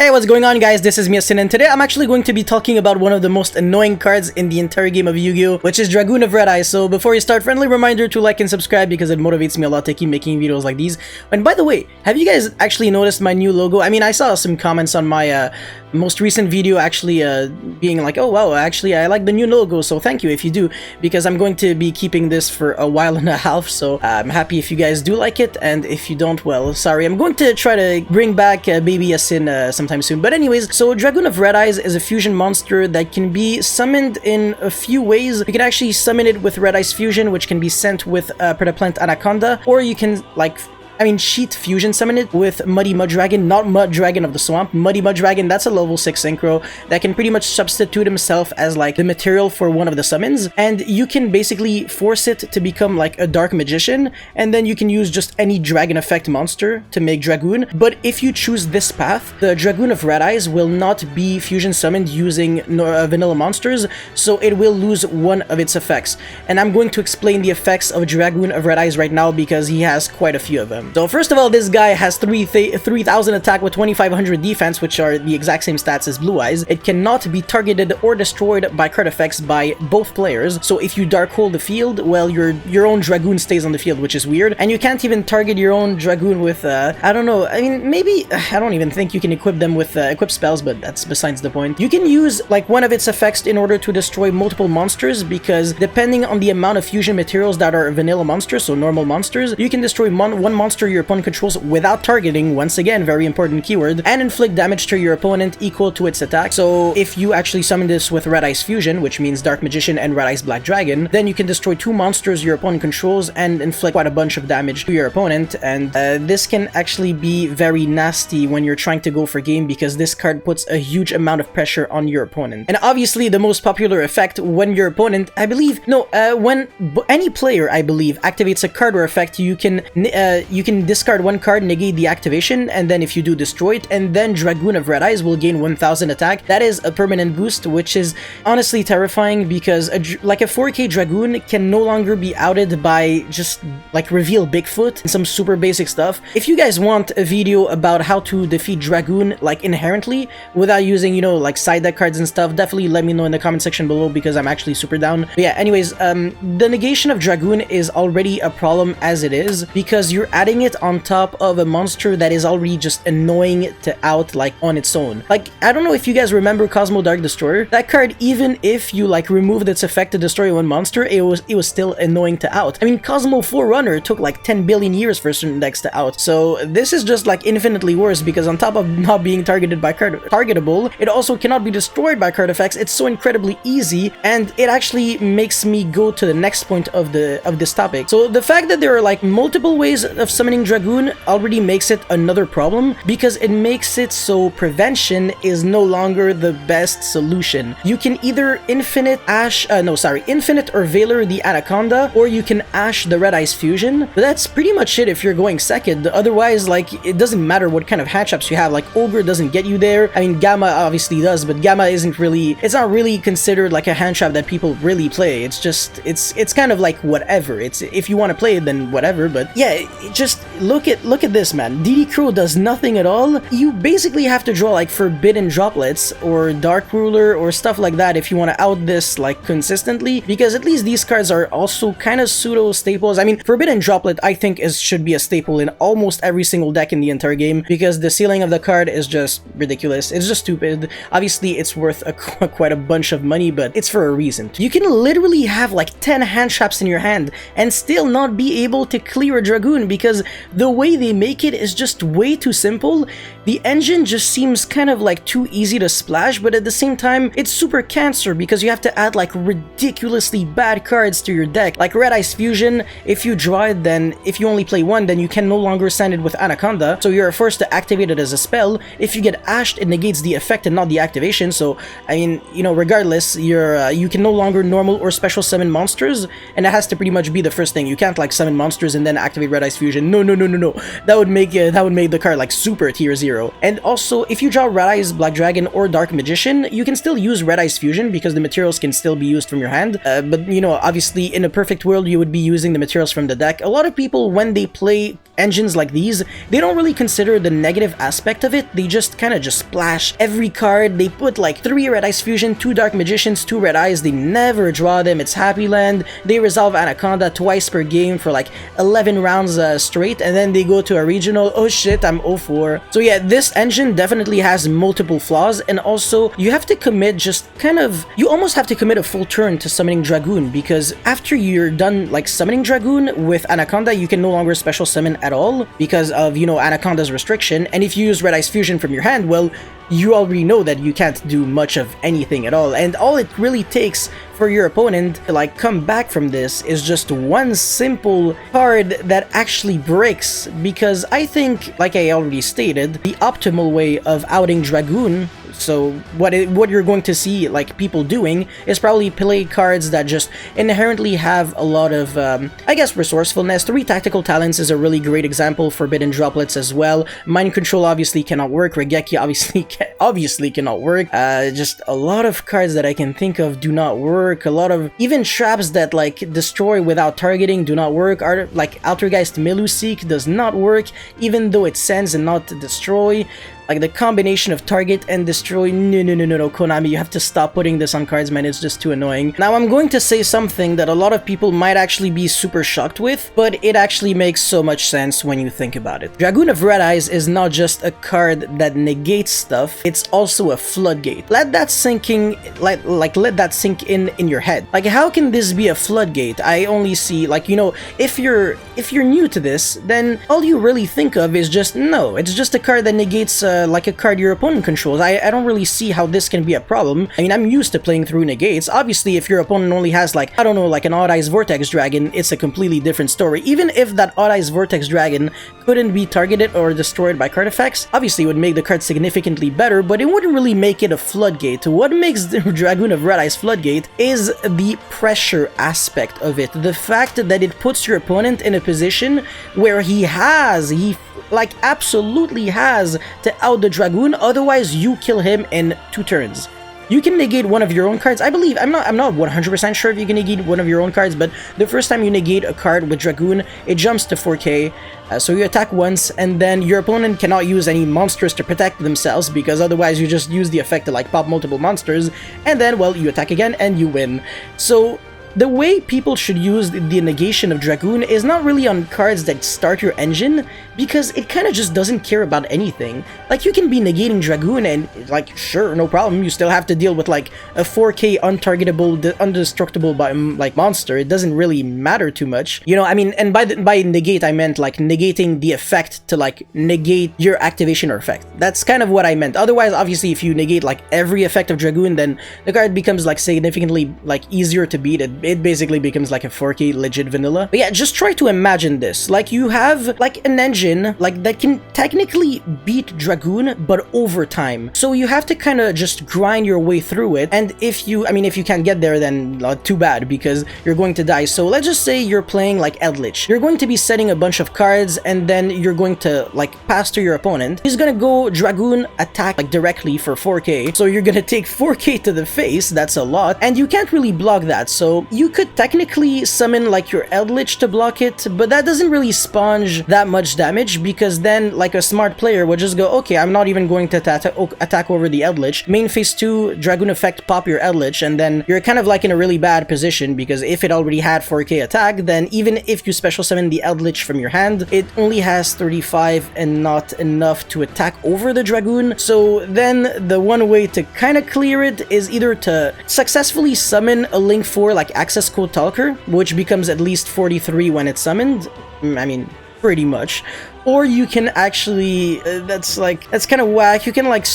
Hey, what's going on, guys? This is Miasin, and today I'm actually going to be talking about one of the most annoying cards in the entire game of Yu-Gi-Oh!, which is Dragoon of Red Eyes. So before you start, friendly reminder to like and subscribe because it motivates me a lot to keep making videos like these. And by the way, have you guys actually noticed my new logo? I mean, I saw some comments on my most recent video actually being like, oh wow, actually I like the new logo, so thank you if you do, because I'm going to be keeping this for a while and a half, so I'm happy if you guys do like it, and if you don't, well, sorry. I'm going to try to bring back Baby Yasin sometime soon. But anyways, so Dragoon of Red Eyes is a fusion monster that can be summoned in a few ways. You can actually summon it with Red Eyes Fusion, which can be sent with Predaplant Anaconda, or you can Sheet Fusion summon it with Muddy Mud Dragon, not Mud Dragon of the Swamp. Muddy Mud Dragon, that's a level 6 synchro that can pretty much substitute himself as like the material for one of the summons, and you can basically force it to become like a Dark Magician, and then you can use just any dragon effect monster to make Dragoon. But if you choose this path, the Dragoon of Red Eyes will not be fusion summoned using vanilla monsters, so it will lose one of its effects. And I'm going to explain the effects of Dragoon of Red Eyes right now because he has quite a few of them. So first of all, this guy has 3,000 attack with 2,500 defense, which are the exact same stats as Blue Eyes. It cannot be targeted or destroyed by card effects by both players. So if you Dark Hole the field, well, your own Dragoon stays on the field, which is weird. And you can't even target your own Dragoon with, I don't know, I mean, maybe, I don't even think you can equip them with equip spells, but that's besides the point. You can use like one of its effects in order to destroy multiple monsters, because depending on the amount of fusion materials that are vanilla monsters, so normal monsters, you can destroy one monster your opponent controls without targeting, once again, very important keyword, and inflict damage to your opponent equal to its attack. So if you actually summon this with Red Eyes Fusion, which means Dark Magician and Red Eyes Black Dragon, then you can destroy 2 monsters your opponent controls and inflict quite a bunch of damage to your opponent. And this can actually be very nasty when you're trying to go for game, because this card puts a huge amount of pressure on your opponent. And obviously the most popular effect when your opponent, when any player, I believe, activates a card or effect, you can discard one card, negate the activation, and then if you do, destroy it, and then Dragoon of Red Eyes will gain 1000 attack. That is a permanent boost, which is honestly terrifying, because like a 4K Dragoon can no longer be outed by just like reveal Bigfoot and some super basic stuff. If you guys want a video about how to defeat Dragoon like inherently without using, you know, like side deck cards and stuff, definitely let me know in the comment section below, because I'm actually super down. But yeah, anyways, the negation of Dragoon is already a problem as it is, because you're adding it on top of a monster that is already just annoying to out like on its own. Like, I don't know if you guys remember Cosmo Dark Destroyer. That card, even if you like removed its effect to destroy one monster, it was still annoying to out. I mean, Cosmo Forerunner took like 10 billion years for certain decks to out, so this is just like infinitely worse, because on top of not being targeted by targetable, it also cannot be destroyed by card effects. It's so incredibly easy, and it actually makes me go to the next point of this topic. So the fact that there are like multiple ways of summoning Dragoon already makes it another problem, because it makes it so prevention is no longer the best solution. You can either infinite or Valor the Anaconda, or you can Ash the Red Eyes Fusion. But that's pretty much it if you're going second. Otherwise, like, it doesn't matter what kind of hand traps you have. Like, Ogre doesn't get you there. I mean, Gamma obviously does, but Gamma it's not really considered like a hand trap that people really play. It's just, it's kind of like whatever. It's, if you want to play it, then whatever. But yeah, just look at this, man. DD Crow does nothing at all. You basically have to draw like Forbidden Droplets or Dark Ruler or stuff like that if you want to out this like consistently, because at least these cards are also kind of pseudo staples. I mean, Forbidden Droplet I think should be a staple in almost every single deck in the entire game, because the ceiling of the card is just ridiculous. It's just stupid. Obviously it's worth quite a bunch of money, but it's for a reason. You can literally have like 10 hand traps in your hand and still not be able to clear a Dragoon, because the way they make it is just way too simple. The engine just seems kind of like too easy to splash, but at the same time it's super cancer, because you have to add like ridiculously bad cards to your deck. Like Red Eyes Fusion, if you draw it, then if you only play one, then you can no longer send it with Anaconda, so you're forced to activate it as a spell. If you get ashed, it negates the effect and not the activation. So I mean, you know, regardless, you can no longer normal or special summon monsters, and that has to pretty much be the first thing. You can't like summon monsters and then activate Red Eyes Fusion. Dragon. No, no, no, no, no. That would make the card like super tier 0. And also, if you draw Red Eyes Black Dragon or Dark Magician, you can still use Red Eyes Fusion because the materials can still be used from your hand. But you know, obviously, in a perfect world, you would be using the materials from the deck. A lot of people, when they play engines like these, they don't really consider the negative aspect of it. They just kind of just splash every card. They put like 3 Red Eyes Fusion, 2 Dark Magicians, 2 Red Eyes. They never draw them. It's Happy Land. They resolve Anaconda twice per game for like 11 rounds straight, and then they go to a regional. Oh shit, I'm 0-4. So yeah, this engine definitely has multiple flaws, and also you have to commit you almost have to commit a full turn to summoning Dragoon, because after you're done like summoning Dragoon with Anaconda, you can no longer special summon at all because of, you know, Anaconda's restriction. And if you use Red Eyes Fusion from your hand, well, you already know that you can't do much of anything at all, and all it really takes for your opponent to like come back from this is just one simple card that actually breaks. Because I think, like I already stated, the optimal way of outing Dragoon, so what you're going to see like people doing, is probably play cards that just inherently have a lot of I guess resourcefulness. 3 Tactical Talents is a really great example. Forbidden Droplets as well. Mind Control obviously cannot work. Regeki obviously cannot work. Just a lot of cards that I can think of do not work. A lot of even traps that like destroy without targeting do not work. Like Altergeist Meluseek does not work, even though it sends and not destroy. Like the combination of target and destroy, no, Konami, you have to stop putting this on cards, man. It's just too annoying. Now I'm going to say something that a lot of people might actually be super shocked with, but it actually makes so much sense when you think about it. Dragoon of Red Eyes is not just a card that negates stuff, it's also a floodgate. Let that sink in, let that sink in your head. Like, how can this be a floodgate? I only see, like, you know, if you're new to this, then all you really think of is just, no, it's just a card that negates like a card your opponent controls. I don't really see how this can be a problem. I mean, I'm used to playing through negates. Obviously, if your opponent only has like, I don't know, like an Odd Eyes Vortex Dragon, it's a completely different story. Even if that Odd Eyes Vortex Dragon couldn't be targeted or destroyed by card effects, obviously it would make the card significantly better, but it wouldn't really make it a floodgate. What makes the Dragoon of Red Eyes floodgate is the pressure aspect of it. The fact that it puts your opponent in a position where he like absolutely has to out the Dragoon, otherwise you kill him in 2 turns. You can negate one of your own cards. I believe, I'm not 100% sure if you can negate one of your own cards, but the first time you negate a card with Dragoon, it jumps to 4k. So you attack once, and then your opponent cannot use any monsters to protect themselves, because otherwise you just use the effect to like pop multiple monsters, and then, well, you attack again and you win. So the way people should use the negation of Dragoon is not really on cards that start your engine, because it kind of just doesn't care about anything. Like, you can be negating Dragoon and, like, sure, no problem, you still have to deal with, like, a 4k untargetable, undestructible like, monster. It doesn't really matter too much. You know, I mean, and by negate, I meant, like, negating the effect to, like, negate your activation or effect. That's kind of what I meant. Otherwise, obviously, if you negate, like, every effect of Dragoon, then the card becomes, like, significantly, like, easier to beat. It basically becomes, like, a 4k legit vanilla. But yeah, just try to imagine this. Like, you have, like, an engine like that can technically beat Dragoon, but over time. So you have to kind of just grind your way through it, and if you can't get there, then too bad, because you're going to die. So let's just say you're playing like Eldritch. You're going to be setting a bunch of cards, and then you're going to like pass to your opponent. He's gonna go Dragoon attack like directly for 4k, so you're gonna take 4k to the face. That's a lot, and you can't really block that. So you could technically summon like your Eldritch to block it, but that doesn't really sponge that much damage, because then like a smart player would just go, okay, I'm not even going to attack over the Eldritch. Main phase 2, Dragoon effect, pop your Eldritch, and then you're kind of like in a really bad position, because if it already had 4k attack, then even if you special summon the Eldritch from your hand, it only has 35 and not enough to attack over the Dragoon. So then the one way to kind of clear it is either to successfully summon a Link 4 like Access Code Talker, which becomes at least 43 when it's summoned. I mean, pretty much. Or you can actually, that's kind of whack, you can like,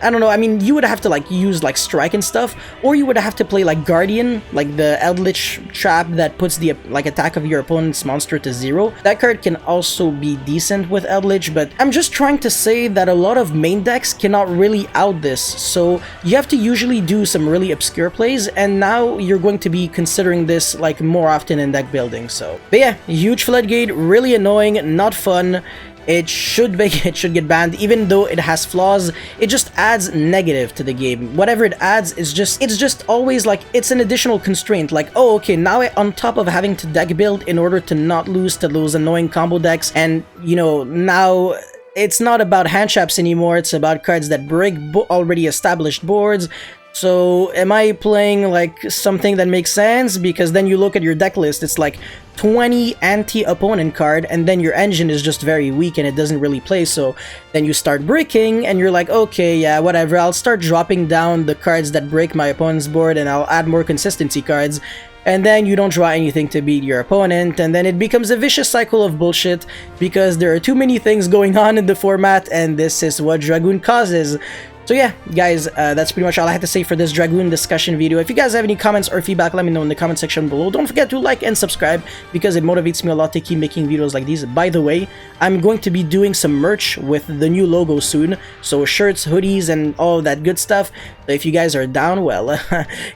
I don't know, I mean, you would have to like use like strike and stuff, or you would have to play like Guardian, like the Eldritch trap that puts the like attack of your opponent's monster to 0. That card can also be decent with Eldritch, but I'm just trying to say that a lot of main decks cannot really out this, so you have to usually do some really obscure plays, and now you're going to be considering this like more often in deck building. So, but yeah, huge floodgate, really annoying, not fun. It should get banned, even though it has flaws. It just adds negative to the game. Whatever it adds is it's just always like, it's an additional constraint. Like, oh, okay, now on top of having to deck build in order to not lose to those annoying combo decks, and you know, now it's not about hand traps anymore, it's about cards that break already established boards. So am I playing like something that makes sense? Because then you look at your deck list, it's like 20 anti-opponent card, and then your engine is just very weak and it doesn't really play. So then you start breaking and you're like, okay, yeah, whatever, I'll start dropping down the cards that break my opponent's board and I'll add more consistency cards. And then you don't draw anything to beat your opponent, and then it becomes a vicious cycle of bullshit because there are too many things going on in the format, and this is what Dragoon causes. So yeah, guys, that's pretty much all I had to say for this Dragoon discussion video. If you guys have any comments or feedback, let me know in the comment section below. Don't forget to like and subscribe because it motivates me a lot to keep making videos like these. By the way, I'm going to be doing some merch with the new logo soon. So shirts, hoodies, and all that good stuff. So if you guys are down, well,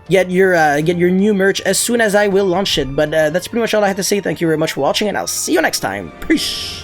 get your new merch as soon as I will launch it. But that's pretty much all I had to say. Thank you very much for watching, and I'll see you next time. Peace!